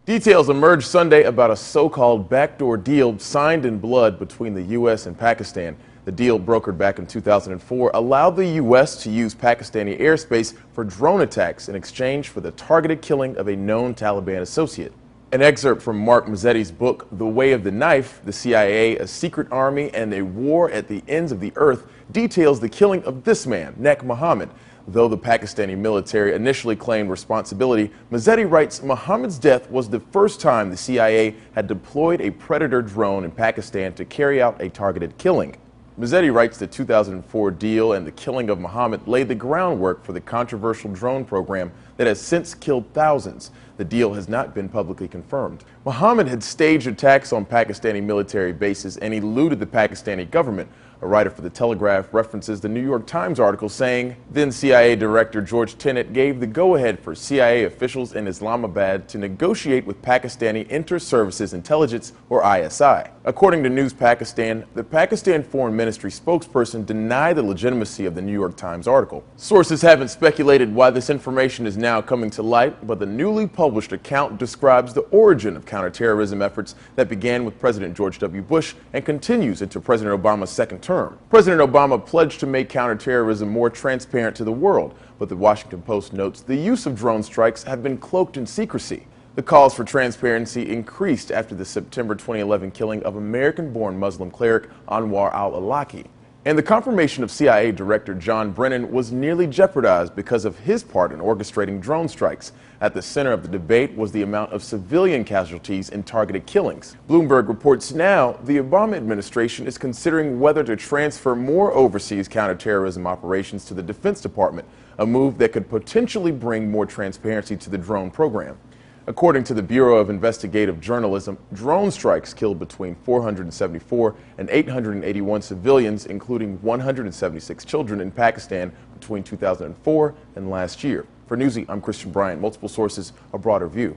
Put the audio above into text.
Details emerged Sunday about a so-called backdoor deal signed in blood between the U.S. and Pakistan. The deal, brokered back in 2004, allowed the U.S. to use Pakistani airspace for drone attacks in exchange for the targeted killing of a known Taliban associate. An excerpt from Mark Mazzetti's book, The Way of the Knife, The CIA, A Secret Army, and a War at the Ends of the Earth, details the killing of this man, Nek Mohammed. Though the Pakistani military initially claimed responsibility, Mazzetti writes Mohammed's death was the first time the CIA had deployed a Predator drone in Pakistan to carry out a targeted killing. Mazzetti writes the 2004 deal and the killing of Mohammed laid the groundwork for the controversial drone program that has since killed thousands. The deal has not been publicly confirmed. Mohammed had staged attacks on Pakistani military bases and eluded the Pakistani government. A writer for The Telegraph references the New York Times article saying, then CIA Director George Tenet gave the go-ahead for CIA officials in Islamabad to negotiate with Pakistani Inter-Services Intelligence, or ISI. According to News Pakistan, the Pakistan Foreign Ministry spokesperson denied the legitimacy of the New York Times article. Sources haven't speculated why this information is now coming to light, but the newly published account describes the origin of counterterrorism efforts that began with President George W. Bush and continues into President Obama's second term. President Obama pledged to make counterterrorism more transparent to the world, but the Washington Post notes the use of drone strikes have been cloaked in secrecy. The calls for transparency increased after the September 2011 killing of American-born Muslim cleric Anwar al-Awlaki. And the confirmation of CIA Director John Brennan was nearly jeopardized because of his part in orchestrating drone strikes. At the center of the debate was the amount of civilian casualties in targeted killings. Bloomberg reports now the Obama administration is considering whether to transfer more overseas counterterrorism operations to the Defense Department, a move that could potentially bring more transparency to the drone program. According to the Bureau of Investigative Journalism, drone strikes killed between 474 and 881 civilians, including 176 children in Pakistan between 2004 and last year. For Newsy, I'm Christian Bryant. Multiple sources, a broader view.